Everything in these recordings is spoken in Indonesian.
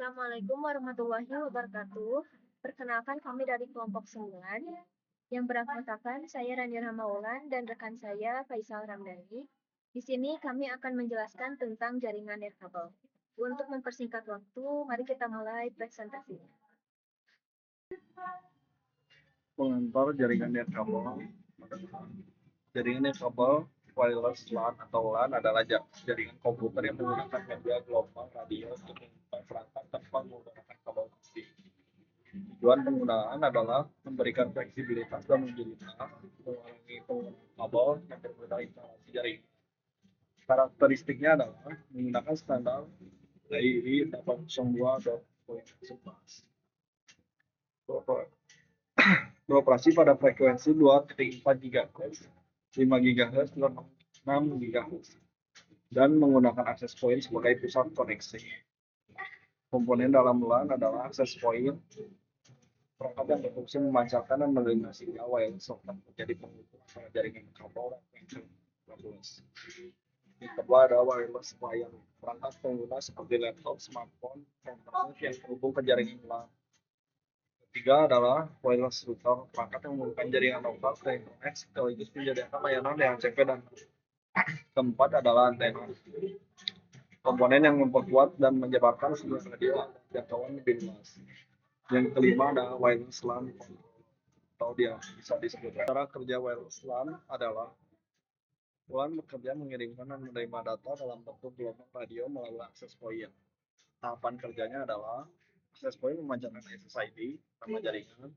Assalamualaikum warahmatullahi wabarakatuh. Perkenalkan kami dari kelompok 9 yang beranggotakan saya Rani Maulan dan rekan saya Faisal Ramdhani. Di sini kami akan menjelaskan tentang jaringan nirkabel. Untuk mempersingkat waktu, mari kita mulai presentasinya. Pengantar jaringan nirkabel. Jaringan nirkabel wireless LAN atau LAN adalah jaringan komputer yang menggunakan media gelombang radio untuk menghubungkan perangkat tanpa menggunakan kabel fisik. Tujuan penggunaan adalah memberikan fleksibilitas dan agilitas, mengurangi penggunaan kabel yang berbeda instalasi jaringan. Karakteristiknya adalah menggunakan standar AII 802.11. Beroperasi pada frekuensi 2.4 GHz, 5 GHz, dan 6 GHz, dan menggunakan access point sebagai pusat koneksi. Komponen dalam LAN adalah access point, perangkat yang berfungsi memancarkan dan menerima sinyal wireless serta menjadi penghubung antara jaringan kabel dan wireless. Yang kedua ada wireless client, perangkat pengguna seperti laptop, smartphone, internet yang terhubung ke jaringan LAN. Ketiga adalah wireless router, perangkat yang menghubungkan jaringan lokal ke internet sekaligus menyediakan layanan DHCP dan keempat adalah antena, komponen yang memperkuat dan menyebarkan sinyal radio jangkauan lebih luas. Yang kelima adalah wireless LAN atau dia bisa disebut. Cara kerja wireless LAN adalah LAN bekerja mengirimkan dan menerima data dalam bentuk gelombang radio melalui access point. Tahapan kerjanya adalah access point memancarkan SSID, nama jaringan.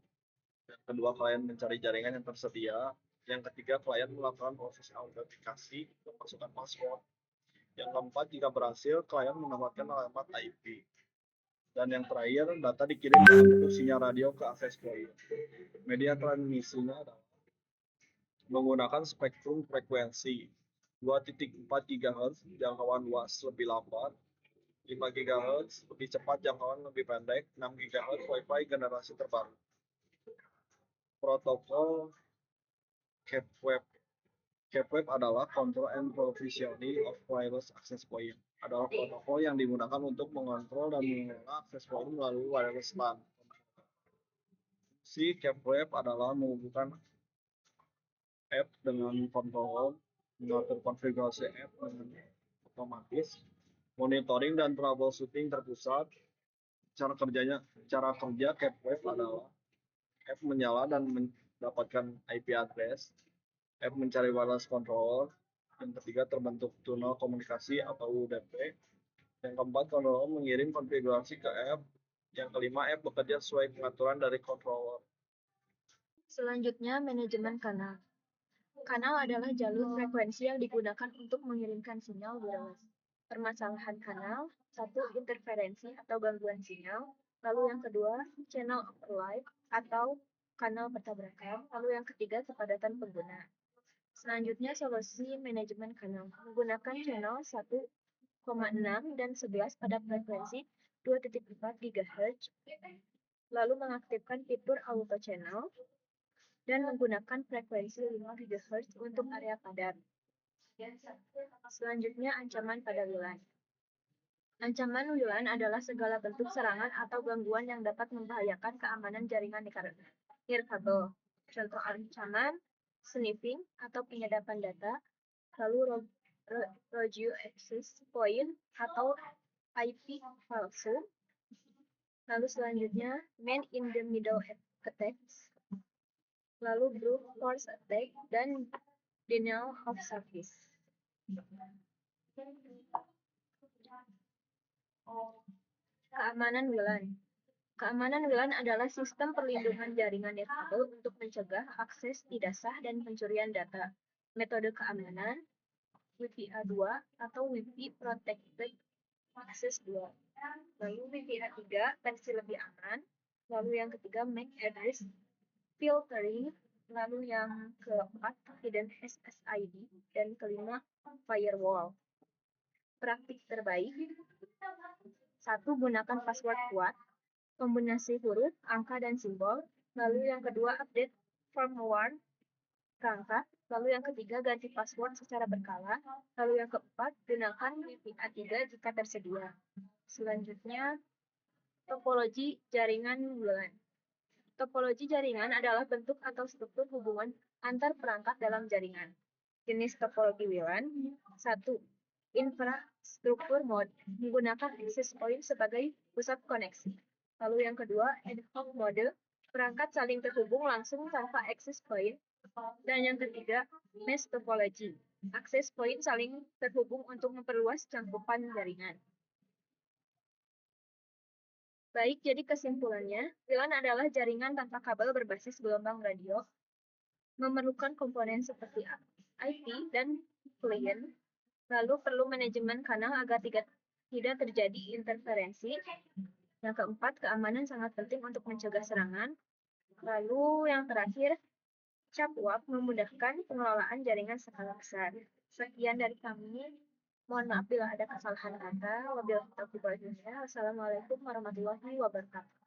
Yang kedua, klien mencari jaringan yang tersedia. Yang ketiga, klien melakukan proses autentikasi memasukkan password. Yang keempat, jika berhasil, klien mendapatkan alamat IP. Dan yang terakhir, data dikirim dalam bentuk sinyal radio ke access point. Media transmisinya adalah menggunakan spektrum frekuensi 2.4 GHz jangkauan luas lebih lambat, 5 GHz lebih cepat jangkauan lebih pendek, 6 GHz Wi-Fi generasi terbaru. Protokol CAPWAVE adalah Control and Provisioning of Wireless Access Point. Adalah protokol yang digunakan untuk mengontrol dan mengelola akses point melalui wireless LAN. Si CAPWAVE adalah menghubungkan app dengan kontrol, mengatur konfigurasi app dengan otomatis, monitoring dan troubleshooting terpusat. Cara kerja CAPWAVE adalah app menyala dan mendapatkan IP address, app mencari wireless controller, yang ketiga terbentuk tunnel komunikasi atau UDP, yang keempat controller mengirim konfigurasi ke app, yang kelima app bekerja sesuai pengaturan dari controller. Selanjutnya, manajemen kanal. Kanal adalah jalur frekuensi yang digunakan untuk mengirimkan sinyal wireless. Permasalahan kanal, satu, interferensi atau gangguan sinyal. Lalu yang kedua, channel overlap atau kanal bertabrakan. Lalu yang ketiga, kepadatan pengguna. Selanjutnya, solusi manajemen kanal menggunakan channel 1,6 dan 11 pada frekuensi 2.4 GHz, lalu mengaktifkan fitur auto channel, dan menggunakan frekuensi 5 GHz untuk area padat. Selanjutnya, ancaman pada WLAN. Ancaman WLAN adalah segala bentuk serangan atau gangguan yang dapat membahayakan keamanan jaringan nirkabel. Contoh ancaman, sniffing atau penyadapan data, lalu rogue access point atau IP palsu. Lalu selanjutnya, man in the middle attacks, lalu brute force attack, dan denial of service. Keamanan WLAN. Keamanan WLAN adalah sistem perlindungan jaringan nirkabel untuk mencegah akses tidak sah dan pencurian data. Metode keamanan WPA 2 atau WiFi Protected Access 2. Lalu WPA 3 versi lebih aman. Lalu yang ketiga MAC address filtering. Lalu yang keempat hidden SSID. Dan kelima firewall. Praktik terbaik. 1. Gunakan password kuat, kombinasi huruf, angka, dan simbol. Lalu yang kedua, update firmware perangkat. Lalu yang ketiga, ganti password secara berkala. Lalu yang keempat, gunakan WPA 3 jika tersedia. Selanjutnya, Topologi jaringan WLAN. Topologi jaringan adalah bentuk atau struktur hubungan antar perangkat dalam jaringan. Jenis topologi WLAN. 1. Infrastruktur mode, menggunakan access point sebagai pusat koneksi. Lalu yang kedua, ad hoc mode, perangkat saling terhubung langsung tanpa access point. Dan yang ketiga, mesh topology, access point saling terhubung untuk memperluas cangkupan jaringan. Baik, jadi kesimpulannya, WLAN adalah jaringan tanpa kabel berbasis gelombang radio, memerlukan komponen seperti IP dan klien, lalu perlu manajemen kanal agar tidak terjadi interferensi. Yang keempat, keamanan sangat penting untuk mencegah serangan. Lalu yang terakhir, CAPWAP memudahkan pengelolaan jaringan skala besar. Sekian dari kami. Mohon maaf bila ada kesalahan kata. Wabillahi taufiq wal hidayah. Wassalamualaikum warahmatullahi wabarakatuh.